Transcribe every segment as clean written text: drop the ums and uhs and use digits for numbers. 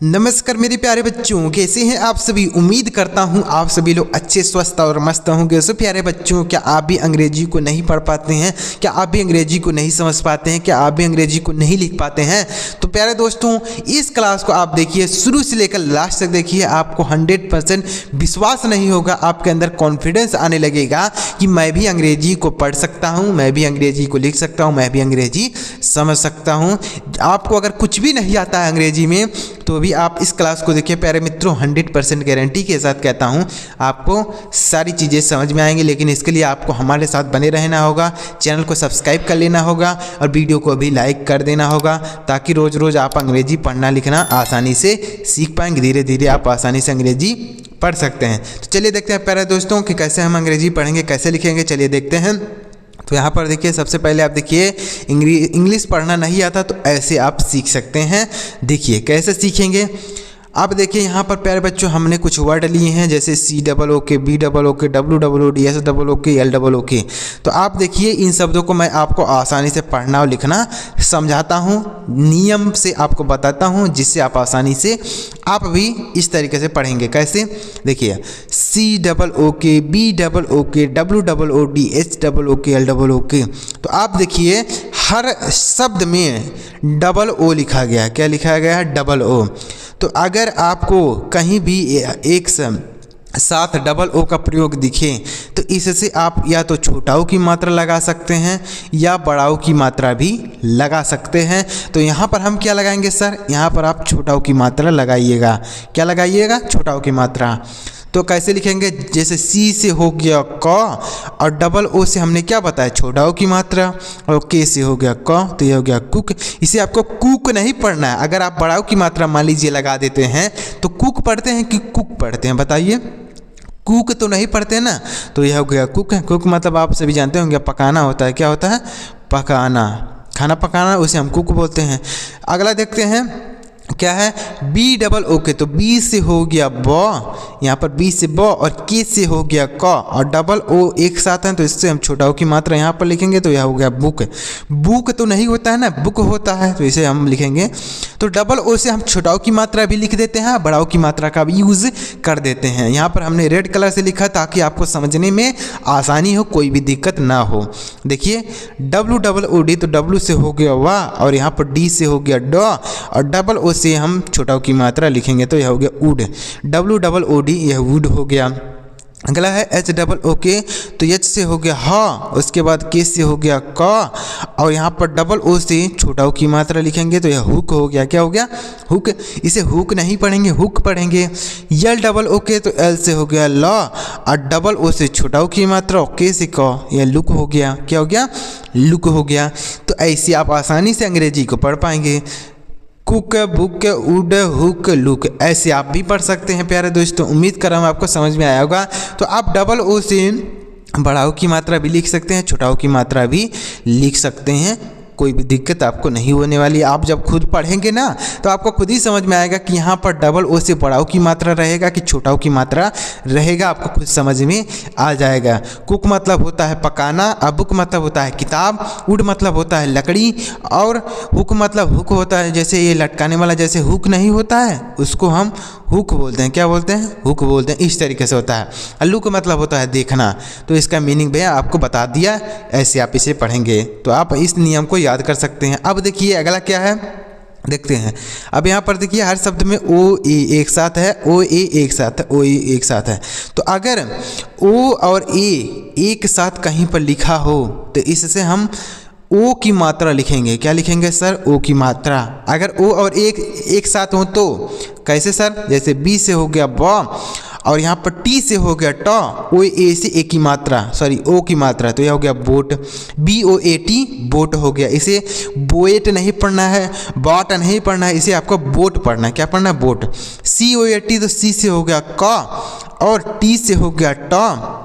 नमस्कार मेरे प्यारे बच्चों, कैसे हैं आप सभी। उम्मीद करता हूं आप सभी लोग अच्छे स्वस्थ और मस्त होंगे। सो प्यारे बच्चों, क्या आप भी अंग्रेजी को नहीं पढ़ पाते हैं? क्या आप भी अंग्रेजी को नहीं समझ पाते हैं? क्या आप भी अंग्रेजी को नहीं लिख पाते हैं? तो प्यारे दोस्तों, इस क्लास को आप देखिए, शुरू से लेकर लास्ट तक देखिए। आपको 100% विश्वास नहीं होगा, आपके अंदर कॉन्फिडेंस आने लगेगा कि मैं भी अंग्रेजी को पढ़ सकता हूँ, मैं भी अंग्रेजी को लिख सकता हूँ, मैं भी अंग्रेजी समझ सकता हूँ। आपको अगर कुछ भी नहीं आता है अंग्रेजी में तो भी आप इस क्लास को देखिए प्यारे मित्रों, 100% गारंटी के साथ कहता हूँ आपको सारी चीज़ें समझ में आएंगी। लेकिन इसके लिए आपको हमारे साथ बने रहना होगा, चैनल को सब्सक्राइब कर लेना होगा और वीडियो को भी लाइक कर देना होगा, ताकि रोज़ रोज़ आप अंग्रेजी पढ़ना लिखना आसानी से सीख पाएंगे। धीरे धीरे आप आसानी से अंग्रेजी पढ़ सकते हैं। तो चलिए देखते हैं प्यारे दोस्तों कि कैसे हम अंग्रेजी पढ़ेंगे, कैसे लिखेंगे। चलिए देखते हैं। तो यहाँ पर देखिए, सबसे पहले आप देखिए, इंग्लिश पढ़ना नहीं आता तो ऐसे आप सीख सकते हैं। देखिए कैसे सीखेंगे। अब देखिए यहाँ पर प्यारे बच्चों, हमने कुछ वर्ड लिए हैं, जैसे COOK, BOOK, WOOD, SOOK, LOOK। तो आप देखिए, इन शब्दों को मैं आपको आसानी से पढ़ना और लिखना समझाता हूँ, नियम से आपको बताता हूँ, जिससे आप आसानी से आप भी इस तरीके से पढ़ेंगे। कैसे देखिए, COOK, BOOK, WOOD, SOOK, LOOK। तो आप देखिए, हर शब्द में O लिखा गया है। क्या लिखा गया है? O। तो अगर आपको कहीं भी एक साथ O का प्रयोग दिखे तो इससे आप या तो छोटा ओ की मात्रा लगा सकते हैं या बड़ा ओ की मात्रा भी लगा सकते हैं। तो यहाँ पर हम क्या लगाएंगे सर? यहाँ पर आप छोटा ओ की मात्रा लगाइएगा। क्या लगाइएगा? छोटा ओ की मात्रा। तो कैसे लिखेंगे? जैसे C से हो गया क और O से हमने क्या बताया? छोटा ओ की मात्रा। और K से हो गया क, तो ये हो गया कुक। इसे आपको कुक नहीं पढ़ना है। अगर आप बड़ा ओ की मात्रा मान लीजिए लगा देते हैं तो कुक पढ़ते हैं कि कुक पढ़ते हैं? बताइए, कुक तो नहीं पढ़ते ना। तो यह हो गया कुक। कुक मतलब आप सभी जानते होंगे, पकाना होता है। क्या होता है? पकाना, खाना पकाना, उसे हम कुक बोलते हैं। अगला देखते हैं क्या है? BOOK। तो B से हो गया ब, यहाँ पर B से ब, और K से हो गया क, और O एक साथ हैं तो इससे हम छोटा ओ की मात्रा यहाँ पर लिखेंगे, तो यह हो गया बुक। बुक तो नहीं होता है ना, बुक होता है, तो इसे हम लिखेंगे। तो O से हम छोटा ओ की मात्रा भी लिख देते हैं, बड़ा ओ की मात्रा का भी यूज़ कर देते हैं। यहाँ पर हमने रेड कलर से लिखा ताकि आपको समझने में आसानी हो, कोई भी दिक्कत ना हो। देखिए, WOOD, तो W से हो गया वा, और यहाँ पर D से हो गया ड, और O से हम छोटा ओ की मात्रा लिखेंगे, तो यह हो गया वुड। WOOD, यह वुड हो गया। अगला है HOOK। तो H से हो गया ह, उसके बाद K से हो गया क, और यहाँ पर O से छोटा ओ की मात्रा लिखेंगे, तो यह हुक हो गया। क्या हो गया? हुक। इसे हुक नहीं पढ़ेंगे, हुक पढ़ेंगे। LOOK, तो L से हो गया ल, और O से छोटा ओ की मात्रा, और K से क, यह लुक हो गया। क्या हो गया? लुक हो गया। तो ऐसे आप आसानी से अंग्रेजी को पढ़ पाएंगे। Cook, book, would, hook, look, ऐसे आप भी पढ़ सकते हैं प्यारे दोस्तों। उम्मीद कर रहा हूँ आपको समझ में आया होगा। तो आप O से बड़ा ओ की मात्रा भी लिख सकते हैं, छोटा ओ की मात्रा भी लिख सकते हैं। कोई भी दिक्कत आपको नहीं होने वाली। आप जब खुद पढ़ेंगे ना तो आपको खुद ही समझ में आएगा कि यहाँ पर O से बड़ा ओ की मात्रा रहेगा कि छोटा ओ की मात्रा रहेगा। आपको खुद समझ में आ जाएगा। कुक मतलब होता है पकाना, बुक मतलब होता है किताब, वुड मतलब होता है लकड़ी, और हुक मतलब हुक होता है, जैसे ये लटकाने वाला जैसे हुक नहीं होता है, उसको हम हुक बोलते हैं। क्या बोलते हैं? हुक बोलते हैं। इस तरीके से होता है। लुक मतलब होता है देखना। तो इसका मीनिंग भैया आपको बता दिया, ऐसे आप इसे पढ़ेंगे तो आप इस नियम को याद कर सकते हैं। अब देखिए अगला क्या है, देखते हैं। अब यहाँ पर देखिए, हर शब्द में OA एक साथ है, OA एक साथ है, OA एक साथ है। तो अगर O और A एक साथ कहीं पर लिखा हो तो इससे हम O की मात्रा लिखेंगे। क्या लिखेंगे सर? O की मात्रा। अगर O और A एक साथ हो तो कैसे सर? जैसे B से हो गया ब, और यहाँ पर T से हो गया ट, OA से A की मात्रा, सॉरी O की मात्रा, तो यह हो गया बोट। BOAT, बोट हो गया। इसे बोएट नहीं पढ़ना है, बॉट नहीं पढ़ना है, इसे आपको बोट पढ़ना है। क्या पढ़ना है? बोट। COAT, तो C से हो गया क, और T से हो गया ट,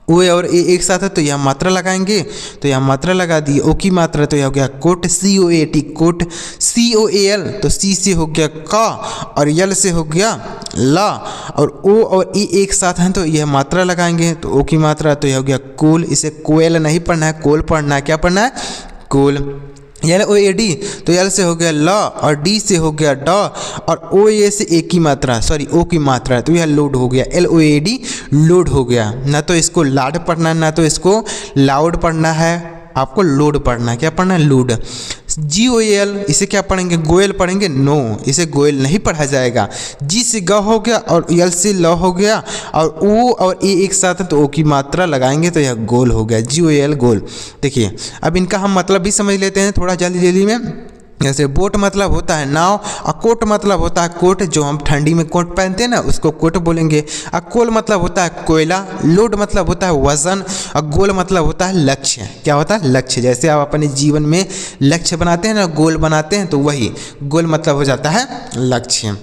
O और A एक साथ है तो यह मात्रा लगाएंगे, तो यह मात्रा लगा दी। O की मात्रा, तो यह हो गया कोट, COAT कोट। COAL, तो C से हो गया क, और L से हो गया ला, और O और E एक साथ हैं तो यह मात्रा लगाएंगे, तो O की मात्रा, तो यह हो गया कोल। इसे कोयल नहीं पढ़ना है, कोल पढ़ना है। क्या पढ़ना है? कोल। LOAD, तो L से हो गया ल और D से हो गया ड और OA से एक की मात्रा, सॉरी O की मात्रा, तो यह लोड हो गया, LOAD लोड हो गया। ना तो इसको लाड पढ़ना है, ना तो इसको लाउड पढ़ना है, आपको लोड पढ़ना है। क्या पढ़ना है? लोड। GOAL, इसे क्या पढ़ेंगे? गोयल पढ़ेंगे? नो, इसे गोयल नहीं पढ़ा जाएगा। G से ग हो गया और L से ल हो गया और O और A एक साथ है तो O की मात्रा लगाएंगे तो यह गोल हो गया, GOAL गोल। देखिए अब इनका हम मतलब भी समझ लेते हैं थोड़ा जल्दी जल्दी में। जैसे बोट मतलब होता है नाव, और कोट मतलब होता है कोट, जो हम ठंडी में कोट पहनते हैं ना उसको कोट बोलेंगे। कोल मतलब होता है कोयला, लोड मतलब होता है वजन, और गोल मतलब होता है लक्ष्य। क्या होता है? लक्ष्य। जैसे आप अपने जीवन में लक्ष्य बनाते हैं ना, गोल बनाते हैं, तो वही गोल मतलब हो जाता है लक्ष्य।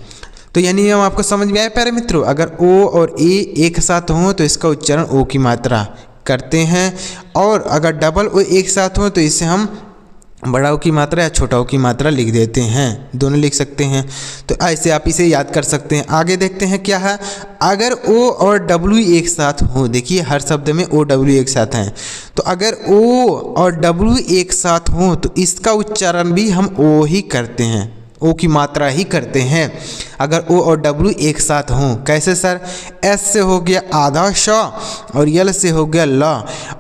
तो यह नियम आपको समझ में आया प्यारे मित्रों? अगर O और A एक साथ हों तो इसका उच्चारण O की मात्रा करते हैं, और अगर डबल O एक साथ हों तो इसे हम बड़ा O की मात्रा या छोटा O की मात्रा लिख देते हैं, दोनों लिख सकते हैं। तो ऐसे आप इसे याद कर सकते हैं। आगे देखते हैं क्या है। अगर O और W एक साथ हो, देखिए हर शब्द में O W एक साथ हैं, तो अगर O और W एक साथ हो तो इसका उच्चारण भी हम O ही करते हैं, O की मात्रा ही करते हैं अगर O और W एक साथ हों। कैसे सर? S से हो गया आधा श और L से हो गया ल,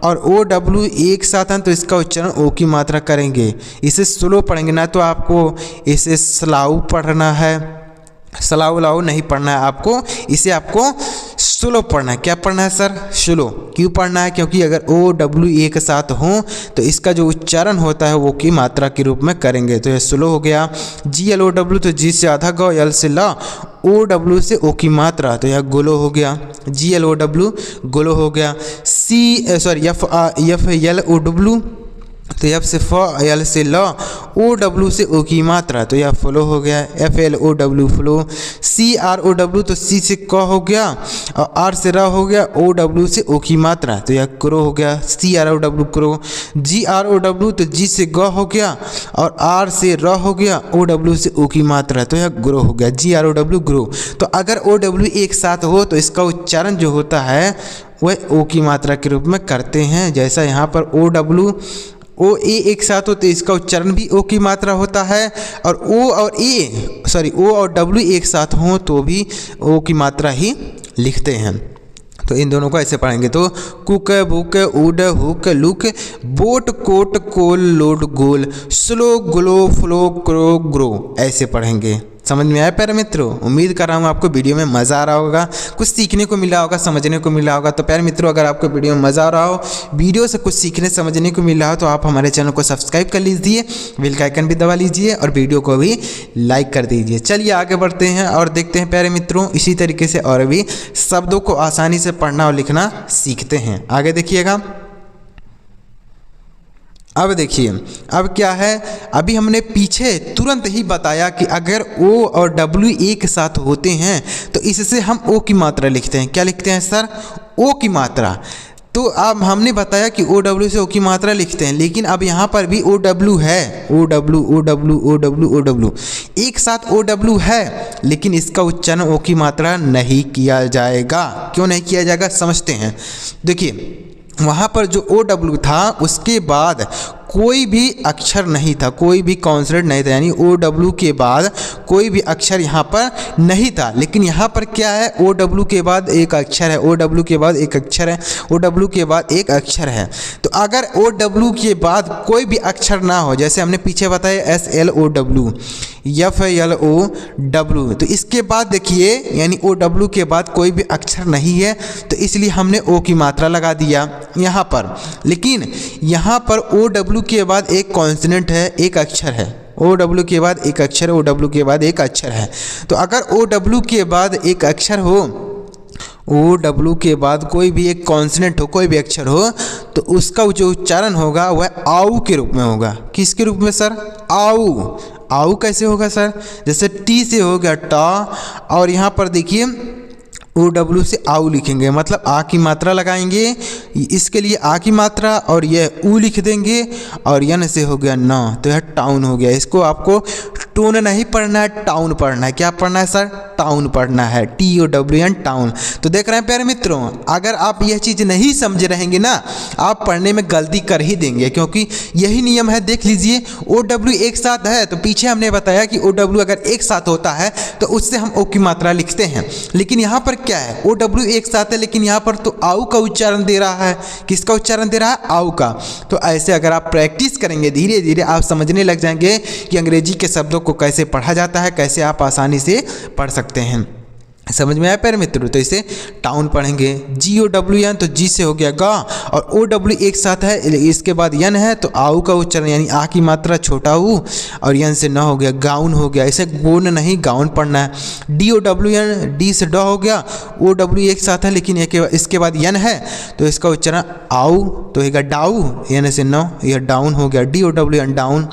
और O W एक साथ हैं तो इसका उच्चारण O की मात्रा करेंगे। इसे स्लो पढ़ेंगे, ना तो आपको इसे स्लाउ पढ़ना है, स्लाउ लाउ नहीं पढ़ना है आपको, इसे आपको स्लो पढ़ना है। क्या पढ़ना है सर? स्लो। क्यों पढ़ना है? क्योंकि अगर O W एक साथ हों तो इसका जो उच्चारण होता है वो की मात्रा के रूप में करेंगे, तो यह स्लो हो गया। GLOW, तो G से आधा ग, L से ल, OW से O की मात्रा, तो यह गोलो हो गया, GLOW गोलो हो गया। FLOW, तो F से फ, L से ल, OW से O की मात्रा, तो यह फ्लो हो गया, FLOW फ्लो। CROW, तो C से क हो गया और R से र हो गया, OW से O की मात्रा, तो यह क्रो हो गया, CROW क्रो। GROW, तो G से ग हो गया और R से र हो गया, OW से O की मात्रा, तो यह ग्रो हो गया, GROW ग्रो। तो अगर OW एक साथ हो तो इसका उच्चारण जो होता है वह O की मात्रा के रूप में करते हैं। जैसा यहाँ पर OA एक साथ हो तो इसका उच्चारण भी O की मात्रा होता है, और O और W एक साथ हों तो भी O की मात्रा ही लिखते हैं। तो इन दोनों को ऐसे पढ़ेंगे, तो cook book wood hook look boat coat coal load goal slow glow flow crow grow, ऐसे पढ़ेंगे। समझ में आया प्यारे मित्रों? उम्मीद कर रहा हूँ आपको वीडियो में मज़ा आ रहा होगा, कुछ सीखने को मिला होगा, समझने को मिला होगा। तो प्यारे मित्रों, अगर आपको वीडियो में मज़ा आ रहा हो, वीडियो से कुछ सीखने समझने को मिल रहा हो, तो आप हमारे चैनल को सब्सक्राइब कर लीजिए, बेल का आइकन भी दबा लीजिए और वीडियो को भी लाइक कर दीजिए। चलिए आगे बढ़ते हैं और देखते हैं प्यारे मित्रों, इसी तरीके से और भी शब्दों को आसानी से पढ़ना और लिखना सीखते हैं। आगे देखिएगा। अब देखिए, अब क्या है, अभी हमने पीछे तुरंत ही बताया कि अगर O और W एक साथ होते हैं तो इससे हम O की मात्रा लिखते हैं। क्या लिखते हैं सर? O की मात्रा। तो अब हमने बताया कि OW से O की मात्रा लिखते हैं, लेकिन अब यहाँ पर भी OW है, OW एक साथ OW है, लेकिन इसका उच्चारण O की मात्रा नहीं किया जाएगा। क्यों नहीं किया जाएगा समझते हैं। देखिए वहाँ पर जो OW था उसके बाद कोई भी अक्षर नहीं था, कोई भी कॉन्सोनेंट नहीं था, यानी OW के बाद कोई भी अक्षर यहाँ पर नहीं था। लेकिन यहाँ पर क्या है, OW के बाद एक अक्षर है, OW के बाद एक अक्षर है, OW के बाद एक अक्षर है। तो अगर OW के बाद कोई भी अक्षर ना हो, जैसे हमने पीछे बताया SLOW, FLOW, तो इसके बाद देखिए यानी OW के बाद कोई भी अक्षर नहीं है, तो इसलिए हमने O की मात्रा लगा दिया यहाँ पर। लेकिन यहाँ पर OW के बाद एक कॉन्सोनेंट है, एक अक्षर है, OW के बाद एक अक्षर है, OW के बाद एक अक्षर है। तो अगर OW के बाद एक अक्षर हो, OW के बाद कोई भी एक कॉन्सोनेंट हो, कोई भी अक्षर हो, तो उसका जो उच्चारण होगा वह आउ के रूप में होगा। किसके रूप में सर? आउ। आउ कैसे होगा सर? जैसे T से हो गया टा, और यहाँ पर देखिए OW से आउ लिखेंगे, मतलब आ की मात्रा लगाएंगे, इसके लिए आ की मात्रा, और यह ऊ लिख देंगे, और यन से हो गया न, तो यह टाउन हो गया। इसको आपको टोन नहीं पढ़ना है, टाउन पढ़ना है। क्या पढ़ना है सर? टाउन पढ़ना है, TOWN टाउन। तो देख रहे हैं प्यारे मित्रों, अगर आप यह चीज़ नहीं समझ रहेंगे ना, आप पढ़ने में गलती कर ही देंगे, क्योंकि यही नियम है। देख लीजिए, OW एक साथ है तो पीछे हमने बताया कि OW अगर एक साथ होता है तो उससे हम ओ की मात्रा लिखते हैं। लेकिन यहाँ पर क्या है, OW एक साथ है लेकिन यहाँ पर तो आउ का उच्चारण दे रहा है। किसका उच्चारण दे रहा है? आउ का। तो ऐसे अगर आप प्रैक्टिस करेंगे धीरे धीरे आप समझने लग जाएंगे कि अंग्रेजी के शब्दों को कैसे पढ़ा जाता है, कैसे आप आसानी से पढ़ सकते हैं। समझ में आया प्यारे मित्रों? तो इसे टाउन पढ़ेंगे, GOWN तो जी से हो गया गा, और OW एक साथ है, इसके बाद यन है तो आउ का उच्चारण यानी आ की मात्रा छोटा ऊ, और यन से न हो गया गाउन हो गया। इसे गोन नहीं गाउन पढ़ना है। DOWN डी से ड हो गया, OW एक साथ है लेकिन इसके बाद यन है तो इसका उच्चारण आउ तो होगा डाउ, यन से न, यह डाउन हो गया, DOWN डाउन।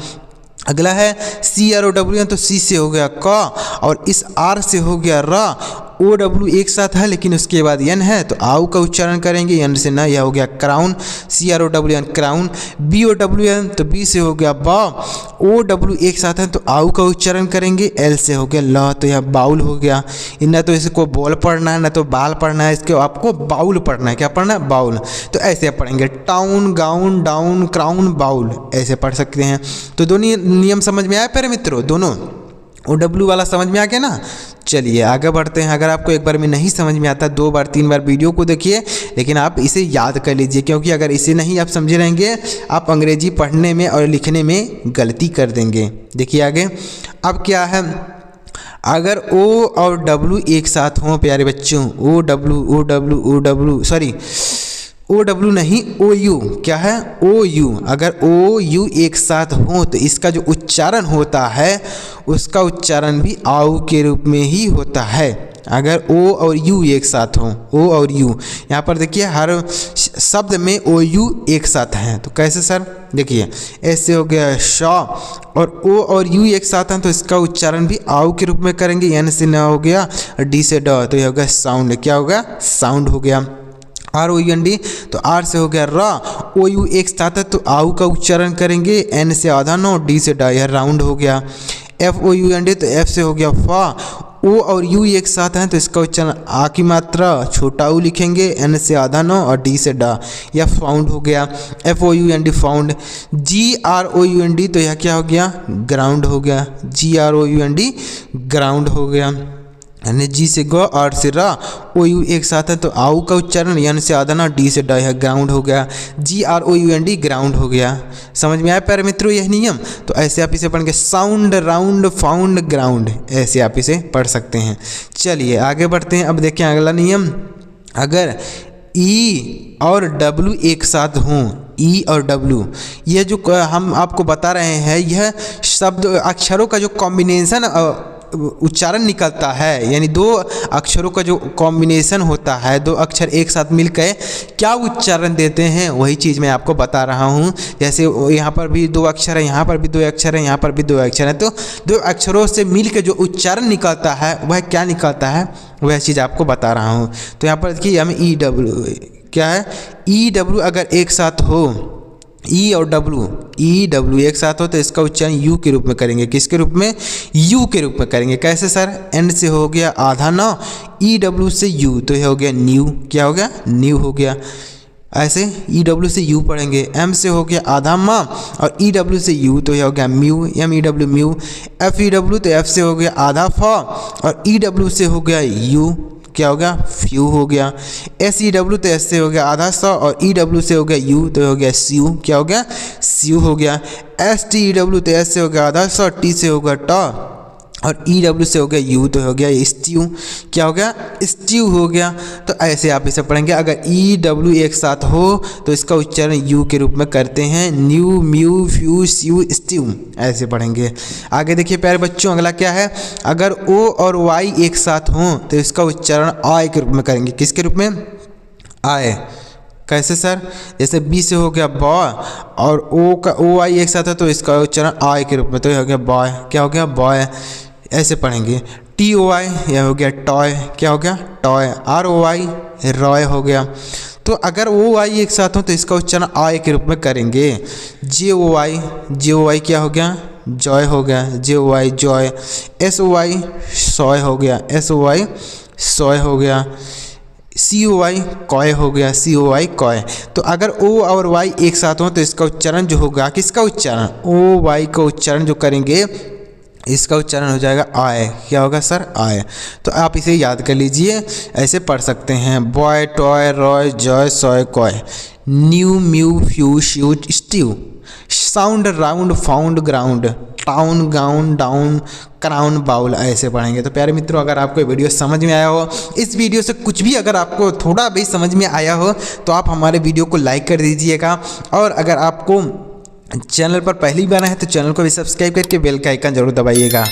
अगला है CROWN तो सी से हो गया क, और इस आर से हो गया र। OW एक साथ है लेकिन उसके बाद यन है तो आउ का उच्चारण करेंगे, यन से ना, यह हो गया क्राउन, CROWN क्राउन। BOWN तो बी से हो गया बा, OW एक साथ है तो आउ का उच्चारण करेंगे, एल से हो गया ल, तो यह बाउल हो गया। न तो इसको बॉल पढ़ना है, न तो बाल पढ़ना है, इसको आपको बाउल पढ़ना है। क्या पढ़ना है? बाउल। तो ऐसे पढ़ेंगे, town, gown, down, crown, bowl, ऐसे पढ़ सकते हैं। तो दोनों नियम समझ में आए प्यारे मित्रों? दोनों OW वाला समझ में आ गया ना? चलिए आगे बढ़ते हैं। अगर आपको एक बार में नहीं समझ में आता, 2 बार 3 बार वीडियो को देखिए, लेकिन आप इसे याद कर लीजिए, क्योंकि अगर इसे नहीं आप समझे रहेंगे आप अंग्रेजी पढ़ने में और लिखने में गलती कर देंगे। देखिए आगे, अब क्या है, अगर O और W एक साथ हों प्यारे बच्चों, OW नहीं, OU, क्या है? OU। अगर OU एक साथ हो तो इसका जो उच्चारण होता है उसका उच्चारण भी आउ के रूप में ही होता है। अगर O और U एक साथ हो, O और U, यहाँ पर देखिए हर शब्द में OU एक साथ हैं। तो कैसे सर? देखिए ऐसे हो गया शॉ, और O और U एक साथ हैं तो इसका उच्चारण भी आउ के रूप में करेंगे, यानी से न हो गया, डी से ड, तो यह हो गया साउंड। क्या होगा? साउंड हो गया। ROUND तो आर से हो गया रा, OU एक साथ है तो आउ का उच्चारण करेंगे, एन से आधा नो, डी से डा, यह राउंड हो गया। FOUND तो एफ से हो गया फा, O और U एक साथ हैं तो इसका उच्चारण आ की मात्रा छोटा ऊ लिखेंगे, एन से आधा नो और डी से डा, यह फाउंड हो गया। FOUND found. GROUND तो यह क्या हो गया? ग्राउंड हो गया। GROUND ग्राउंड हो गया, यानी जी से ग, आर से रा, OU एक साथ है तो आउ का उच्चारण, यन से आधा ना, डी से डा, यह ग्राउंड हो गया। GROUND ग्राउंड हो गया। समझ में आया प्यारे मित्रों यह नियम? तो ऐसे आप इसे पढ़ेंगे, साउंड, राउंड, फाउंड, ग्राउंड, ऐसे आप इसे पढ़ सकते हैं। चलिए आगे बढ़ते हैं। अब देखें अगला नियम, अगर E और W एक साथ हों, E और W, यह जो हम आपको बता रहे हैं, यह शब्द अक्षरों का जो कॉम्बिनेशन उच्चारण निकलता है, यानी 2 अक्षरों का जो कॉम्बिनेशन होता है, 2 अक्षर एक साथ मिलकर क्या उच्चारण देते हैं, वही चीज़ मैं आपको बता रहा हूँ। जैसे यहाँ पर भी 2 अक्षर है, यहाँ पर भी 2 अक्षर है, यहाँ पर भी 2 अक्षर है, तो 2 अक्षरों से मिलकर जो उच्चारण निकलता है वह क्या निकलता है, वह चीज़ आपको बता रहा हूँ। तो यहाँ पर देखिए हमें EW, क्या है? EW अगर एक साथ हो, E और W एक साथ हो तो इसका उच्चारण U के रूप में करेंगे। किसके रूप में? U के रूप में करेंगे। कैसे सर? एंड से हो गया आधा ना, EW से U, तो यह हो गया न्यू। क्या हो गया? न्यू हो गया। ऐसे EW से U पढ़ेंगे। M से हो गया आधा माँ, और EW से U, तो यह हो गया म्यू, MEW म्यू। FEW तो F से हो गया आधा फा, और EW से हो गया U, क्या हो गया? फ्यू हो गया। SEW तो एस से हो गया आधा सौ, और EW से हो गया U, तो हो गया स्यू। क्या हो गया? स्यू हो गया। STEW तो एस से हो गया आधा सौ, T से हो गया टा, और EW से हो गया U, तो हो गया स्ट्यू। क्या हो गया? स्ट्यू हो गया। तो ऐसे आप इसे पढ़ेंगे। अगर EW एक साथ हो तो इसका उच्चारण U के रूप में करते हैं, न्यू, म्यू, फ्यू, स्यू, स्ट्यू, ऐसे पढ़ेंगे। आगे देखिए प्यारे बच्चों, अगला क्या है, अगर O और Y एक साथ हों तो इसका उच्चारण आय के रूप में करेंगे। किसके रूप में? आय। कैसे सर? जैसे B से हो गया बॉय, और OY एक साथ है तो इसका उच्चारण आय के रूप में, तो यह हो गया बॉय। क्या हो गया? बॉय। ऐसे पढ़ेंगे। TOY यह हो गया टॉय। क्या हो गया? टॉय। ROY रॉय हो गया। तो अगर OY एक साथ हो तो इसका उच्चारण आय के रूप में करेंगे। JOY क्या हो गया? जॉय हो गया, JOY जॉय। SOY सॉय हो गया, SOY सॉय हो गया। COY कॉय हो गया, COY कॉय। तो अगर O और Y एक साथ हो तो इसका उच्चारण जो होगा, किसका उच्चारण, OY का उच्चारण जो करेंगे इसका उच्चारण हो जाएगा आय। क्या होगा सर, आय। तो आप इसे याद कर लीजिए, ऐसे पढ़ सकते हैं, boy toy Roy joy soy coy. New mew few shoot stew. Sound round found ground. Town gown down crown bowl, ऐसे पढ़ेंगे। तो प्यारे मित्रों, अगर आपको वीडियो समझ में आया हो, इस वीडियो से कुछ भी अगर आपको थोड़ा भी समझ में आया हो तो आप हमारे वीडियो को लाइक कर दीजिएगा। और अगर आपको चैनल पर पहली बार है तो चैनल को भी सब्सक्राइब करके बेल का आइकन जरूर दबाइएगा।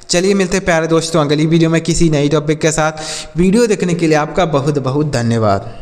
चलिए मिलते हैं प्यारे दोस्तों अगली वीडियो में किसी नई टॉपिक के साथ। वीडियो देखने के लिए आपका बहुत बहुत धन्यवाद।